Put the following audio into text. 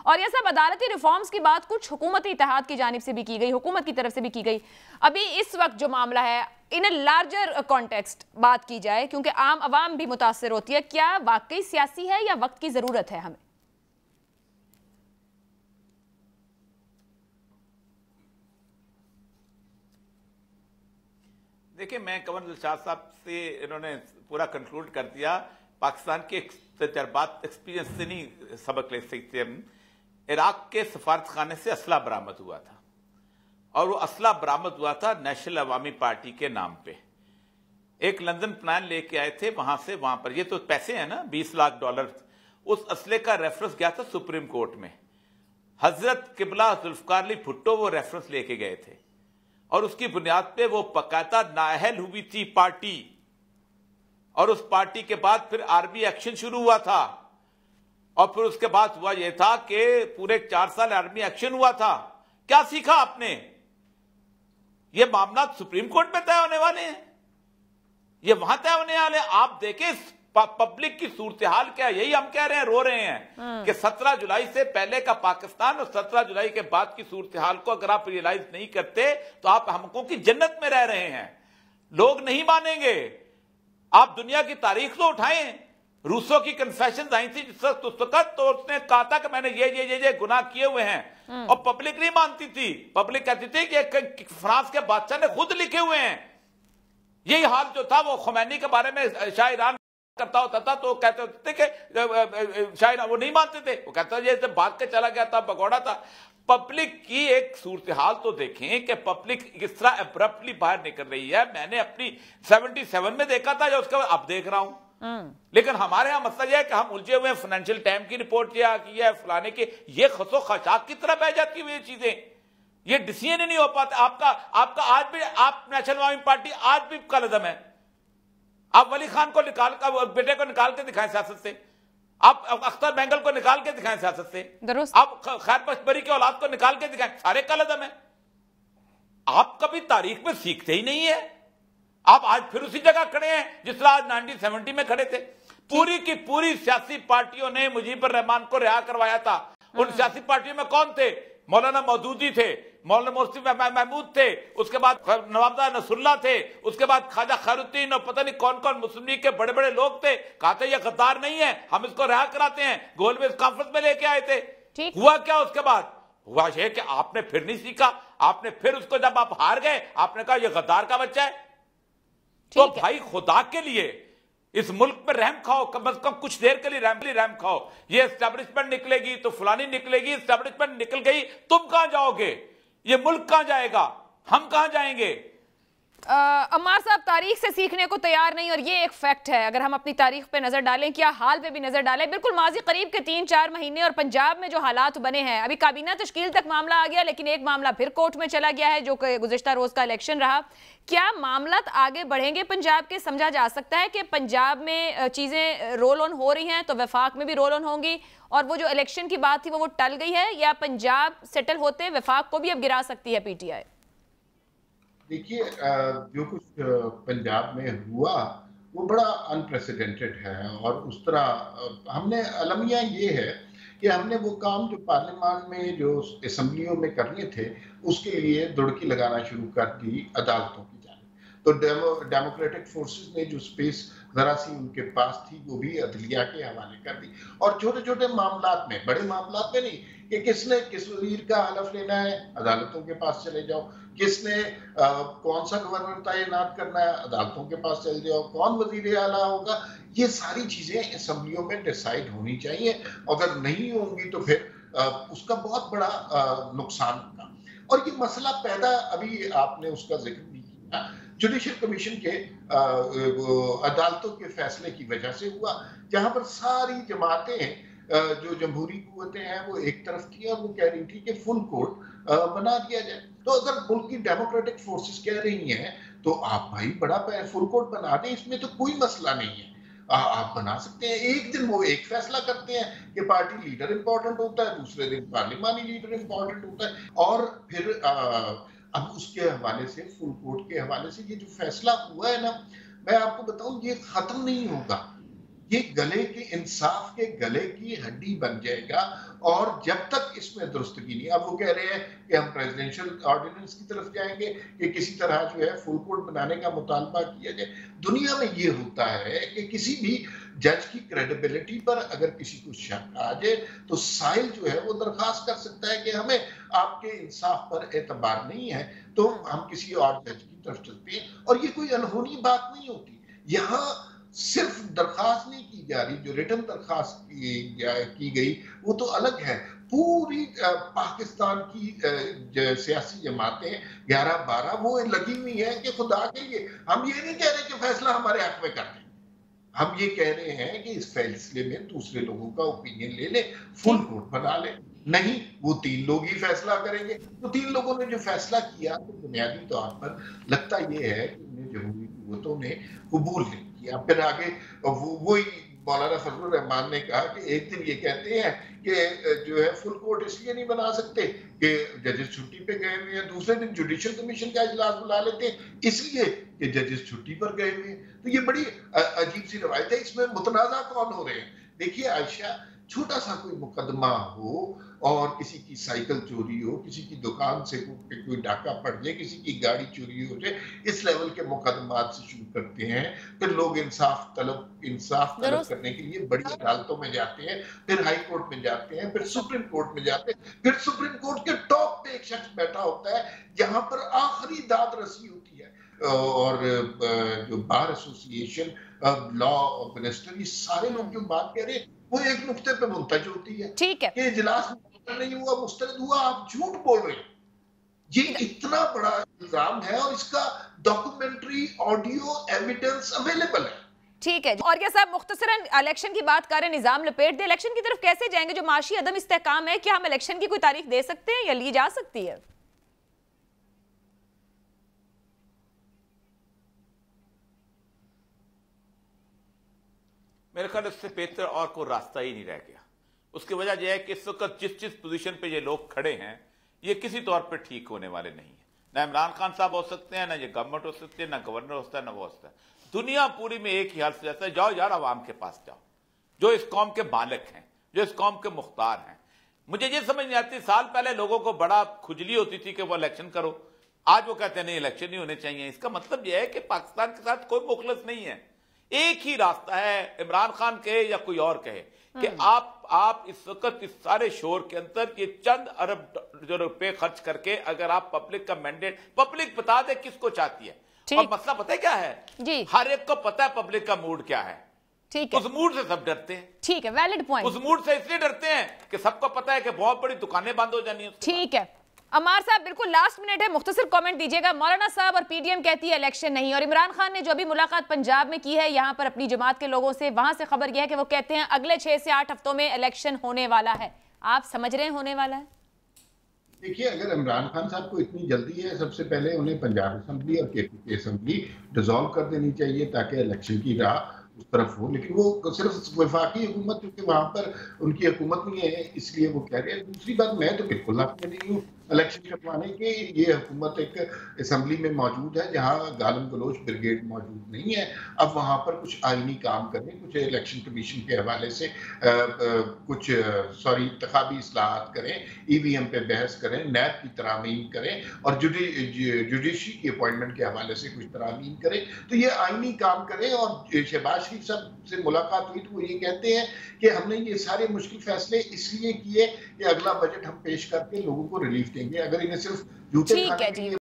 और यह सब अदालती रिफॉर्म्स की बात कुछ हुकूमती इत्तेहाद की जानिब से भी की गई, हुकूमत की तरफ से भी की गई। अभी इस वक्त जो मामला है, इन ए लार्जर कॉन्टेक्स्ट बात की जाए, क्योंकि आम आवाम भी मुतासर होती है, क्या वाकई सियासी है या वक्त की जरूरत है हमें? देखिए, मैं कंवर दिलशाद साहब से इन्होंने पूरा कंक्लूड कर दिया। पाकिस्तान के तजर्बात एक्सपीरियंस से नहीं सबक ले सकते हम। इराक के सफारत खाने से असला बरामद हुआ था, और वो असला बरामद हुआ था नेशनल अवामी पार्टी के नाम पे। एक लंदन प्लान लेके आए थे वहां से, वहां पर ये तो पैसे हैं ना, $20 लाख। उस असले का रेफरेंस गया था सुप्रीम कोर्ट में। हजरत किबला जुल्फकार अली भुट्टो वो रेफरेंस लेके गए थे, और उसकी बुनियाद पे वो बकायदा नाअहल हुई थी पार्टी। और उस पार्टी के बाद फिर आर्मी एक्शन शुरू हुआ था, और फिर उसके बाद हुआ यह था कि पूरे 4 साल आर्मी एक्शन हुआ था। क्या सीखा आपने? ये मामला सुप्रीम कोर्ट में तय होने वाले हैं, ये वहां तय होने वाले। आप देखें पब्लिक की सूरत हाल क्या, यही हम कह रहे हैं, रो रहे हैं कि 17 जुलाई से पहले का पाकिस्तान और 17 जुलाई के बाद की सूरत हाल को अगर आप रियलाइज नहीं करते तो आप हमको की जन्नत में रह रहे हैं। लोग नहीं मानेंगे। आप दुनिया की तारीख तो उठाएं। रूसो की कन्फेशन आई थी जिस वक्त, उस वक्त तो उसने कहा था कि मैंने ये गुनाह किए हुए हैं, और पब्लिक नहीं मानती थी। पब्लिक कहती थी कि फ्रांस के बादशाह ने खुद लिखे हुए हैं। यही हाल जो था वो खुमैनी के बारे में शाह ईरान करता होता था, तो कहते होते थे कि शायद वो नहीं मानते थे। वो कहता ये भाग के चला गया था, भगोड़ा था। पब्लिक की एक सूरत हाल तो देखें कि पब्लिक किस तरह एब्रप्टली बाहर निकल रही है। मैंने अपनी 77 में देखा था, या उसके बाद अब देख रहा हूं। लेकिन हमारे यहां मसला यह है कि हम उलझे हुए हैं। फाइनेंशियल टाइम की रिपोर्ट की है, फलाने की, ये खसो खशाक की तरह बह जाती हुई चीजें, ये डिसीजन ही नहीं हो पाता। आपका आज भी, आप नेशनल अवामी पार्टी आज भी कलदम है। आप वली खान को निकाल कर, बेटे को निकाल के दिखाएं सियासत से। आप अख्तर बेंगल को निकाल के दिखाएं सियासत से। आप खैर बख्तबरी की औलाद को निकाल के दिखाएं, सारे कलदम है। आप कभी तारीख में सीखते ही नहीं है। आप आज फिर उसी जगह खड़े हैं जिस तरह आज 1970 में खड़े थे। पूरी की पूरी सियासी पार्टियों ने मुजीबुर रहमान को रिहा करवाया था। उन सियासी पार्टियों में कौन थे? मौलाना मौदूदी थे, मौलाना मुर्सी महमूद थे, उसके बाद नवाबदार नसरुल्लाह थे, उसके बाद ख्वाजा खैरुद्दीन और पता नहीं कौन कौन मुस्लिम लीग के बड़े बड़े लोग थे। कहा था ये गद्दार नहीं है, हम इसको रिहा कराते हैं। गोलमेज कॉन्फ्रेंस में लेके आए थे। हुआ क्या उसके बाद? हुआ ये कि आपने फिर नहीं सीखा। आपने फिर उसको, जब आप हार गए, आपने कहा ये गद्दार का बच्चा है। तो भाई खुदा के लिए इस मुल्क में रहम खाओ, कम से कम कुछ देर के लिए रहम खाओ। ये एस्टेब्लिशमेंट निकलेगी तो फलानी निकलेगी, एस्टेब्लिशमेंट निकल गई, तुम कहां जाओगे? ये मुल्क कहां जाएगा? हम कहां जाएंगे? अम्मार साहब तारीख से सीखने को तैयार नहीं, और ये एक फैक्ट है। अगर हम अपनी तारीख पे नजर डालें, क्या हाल पे भी नजर डालें, बिल्कुल माजी करीब के 3-4 महीने और पंजाब में जो हालात बने हैं, अभी काबीना तश्कील तक मामला आ गया, लेकिन एक मामला फिर कोर्ट में चला गया है जो गुज़िश्ता रोज का इलेक्शन रहा। क्या मामला आगे बढ़ेंगे पंजाब के? समझा जा सकता है कि पंजाब में चीजें रोल ऑन हो रही हैं तो वफाक में भी रोल ऑन होंगी, और वो जो इलेक्शन की बात थी वो टल गई है, या पंजाब सेटल होते वफाक को भी अब गिरा सकती है पीटीआई? देखिए, जो कुछ पंजाब में हुआ वो बड़ा अनप्रेसिडेंटेड है, और उस तरह हमने अलमिया ये है कि हमने वो काम जो पार्लियामान में, जो असम्बलियों में करने थे, उसके लिए दुड़की लगाना शुरू कर दी अदालतों की जानिब। तो डेमोक्रेटिक फोर्सेस ने जो स्पेस जरा सी उनके पास थी वो भी अदलिया के हवाले कर दी। और छोटे छोटे मामलात में, बड़े मामलात में नहीं कि किसने किस वजीर का हलफ लेना है, अदालतों के पास चले जाओ। किसने कौन सा गवर्नर तैनात करना है, अदालतों के पास चले जाओ। कौन वजीर आला होगा, ये सारी चीजें असम्बलियों में डिसाइड होनी चाहिए। अगर नहीं होंगी तो फिर उसका बहुत बड़ा नुकसान होगा। और ये मसला पैदा, अभी आपने उसका जिक्र भी किया, जुडिशल कमीशन के अदालतों के फैसले की वजह से हुआ, जहां पर सारी जमातें, जो जमहूरी कुव्वतें हैं, वो एक तरफ थी और वो कह रही थी कि फुल कोर्ट बना दिया जाए। तो अगर मुल्क की डेमोक्रेटिक फोर्सेस कह रही हैं तो आप भाई बड़ा फुल कोर्ट बना दें, इसमें तो कोई मसला नहीं है। आप बना सकते हैं। एक दिन वो एक फैसला करते हैं कि पार्टी लीडर इंपॉर्टेंट होता है, दूसरे दिन पार्लिमानी लीडर इंपॉर्टेंट होता है, और फिर अब उसके हवाले से, फुल कोर्ट के हवाले से ये जो फैसला हुआ है ना, मैं आपको बताऊं, ये खत्म नहीं होगा। ये गले के इंसाफ के गले की हड्डी बन जाएगा। और जब तक इसमें दुरुस्तगी नहीं, अब वो कह रहे हैं कि हम प्रेसिडेंशियल ऑर्डिनेंस की तरफ जाएंगे कि किसी तरह जो है फुल कोर्ट बनाने का मुतालबा किया जाए। दुनिया में ये होता है कि किसी भी जज की क्रेडिबिलिटी पर अगर किसी को शक आ जाए तो साइल जो है वो दरखास्त कर सकता है कि हमें आपके इंसाफ पर एतबार नहीं है, तो हम किसी और जज की तरफ चलते हैं। और ये कोई अनहोनी बात नहीं होती। यहाँ सिर्फ दरखास्त नहीं की जा रही, जो रिटर्न दरखास्त की गई वो तो अलग है। पूरी पाकिस्तान की सियासी जमातें 11-12 वो लगी हुई हैं कि खुदा के लिए हम ये नहीं कह रहे कि फैसला हमारे हक में कर दें, हम ये कह रहे हैं कि इस फैसले में दूसरे लोगों का ओपिनियन ले ले, फुल कोर्ट बना ले। नहीं, वो 3 लोग ही फैसला करेंगे। तो 3 लोगों ने जो फैसला किया तो बुनियादी तौर पर लगता ये है कि उन्हें जमहूरी कुव्वतों ने कबूल नहीं किया। फिर आगे वही मौलाना फजलुर रहमान ने कहा कि एक दिन ये कहते हैं कि जो है फुल कोर्ट इसलिए नहीं बना सकते कि जजेस छुट्टी पे गए हुए हैं, दूसरे दिन जुडिशियल कमीशन का इजलास बुला लेते हैं इसलिए कि जजेस छुट्टी पर गए हुए हैं। तो ये बड़ी अजीब सी रवायत है। इसमें मुतनाज़ा कौन हो रहे हैं? देखिए आयशा, छोटा सा कोई मुकदमा हो और किसी की साइकिल चोरी हो, किसी की दुकान से कोई डाका पड़ जाए, किसी की गाड़ी चोरी हो जाए, इस लेवल के मुकदमात से शुरू करते हैं। फिर लोग इंसाफ तलब करने के लिए बड़ी अदालतों में जाते हैं, फिर हाई कोर्ट में जाते हैं, फिर सुप्रीम कोर्ट में जाते हैं, फिर सुप्रीम कोर्ट के टॉप पे एक शख्स बैठा होता है जहां पर आखिरी दाद रसी होती है। और जो बार एसोसिएशन, लॉ मिनिस्टर, ये सारे लोग जो बात कह रहे हैं वो एक नुक्ते पे मुंतज होती है। ठीक है, कि इजलास नहीं हुआ, मुस्तरद हुआ, आप झूठ बोल रहे हैं। ये इतना बड़ा इल्जाम है और इसका डॉक्यूमेंट्री ऑडियो एविडेंस अवेलेबल है। ठीक है। और क्या साहब, मुख्तसरन इलेक्शन की बात करें, निजाम लपेट दे, इलेक्शन की तरफ कैसे जाएंगे? जो माशी अदम इस्तेहकाम है, क्या हम इलेक्शन की कोई तारीख दे सकते हैं या ली जा सकती है? मेरे ख्याल इससे बेहतर और कोई रास्ता ही नहीं रह गया। उसकी वजह यह है कि इस वक्त जिस पोजीशन पे ये लोग खड़े हैं ये किसी तौर पे ठीक होने वाले नहीं है। ना इमरान खान साहब हो सकते हैं, ना ये गवर्नमेंट हो सकती है, ना गवर्नर हो सकता है, ना वो हो सकता है। दुनिया पूरी में एक ही हाल से जाता है, जाओ यार अवाम के पास जाओ, जो इस कौम के मालिक हैं, जो इस कौम के मुख्तार हैं। मुझे ये समझ नहीं आती, साल पहले लोगों को बड़ा खुजली होती थी कि वो इलेक्शन करो, आज वो कहते हैं नहीं इलेक्शन नहीं होने चाहिए। इसका मतलब यह है कि पाकिस्तान के साथ कोई मुखलस नहीं है। एक ही रास्ता है, इमरान खान कहे या कोई और कहे, कि आप इस वक्त इस सारे शोर के अंदर ये चंद अरब जो रुपए खर्च करके अगर आप पब्लिक का मैंडेट, पब्लिक बता दे किसको चाहती है। और मसला पता है क्या है जी, हर एक को पता है पब्लिक का मूड क्या है। ठीक है, उस मूड से सब डरते हैं। ठीक है, वैलिड पॉइंट। उस मूड से इसलिए डरते हैं कि सबको पता है कि बहुत बड़ी दुकानें बंद हो जानी है। ठीक है अमार साहब, बिल्कुल लास्ट मिनट है, मुख्तसर कमेंट दीजिएगा। मौलाना साहब और पीडीएम कहती है इलेक्शन नहीं, और इमरान खान ने जो अभी मुलाकात पंजाब में की है यहाँ पर अपनी जमात के लोगों से, वहां से खबर यह है कि वो कहते हैं अगले 6 से 8 हफ्तों में इलेक्शन होने वाला है। आप समझ रहे हैं होने वाला है? देखिए, अगर इमरान खान साहब को इतनी जल्दी है, सबसे पहले उन्हें पंजाब असेंबली और केपी असेंबली डिसॉल्व कर देनी चाहिए ताकि इलेक्शन की राह उस तरफ हो। लेकिन वो सिर्फ वफाकी हुकूमत, क्योंकि वहां पर उनकी हुकूमत नहीं है, इसलिए वो कह रहे हैं। दूसरी बात, मैं तो बिल्कुल आपके नहीं हूँ इलेक्शन करवाने के। ये हुकूमत एक असेंबली में मौजूद है जहाँ गालिब गलोच ब्रिगेड मौजूद नहीं है। अब वहाँ पर कुछ आईनी काम करें, कुछ इलेक्शन कमीशन के हवाले से कुछ इंतखाबी इस्लाहात करें, ईवीएम पे बहस करें, नैब की तरामीम करें और जुडिशरी की अपॉइंटमेंट के हवाले से कुछ तरामीम करें। तो ये आईनी काम करें। और शहबाज शरीफ साहब से मुलाकात हुई तो वो ये कहते हैं कि हमने ये सारे मुश्किल फैसले इसलिए किए कि अगला बजट हम पेश करके लोगों को रिलीफ देंगे। अगर इन्हें सिर्फ जूते खाने के लिए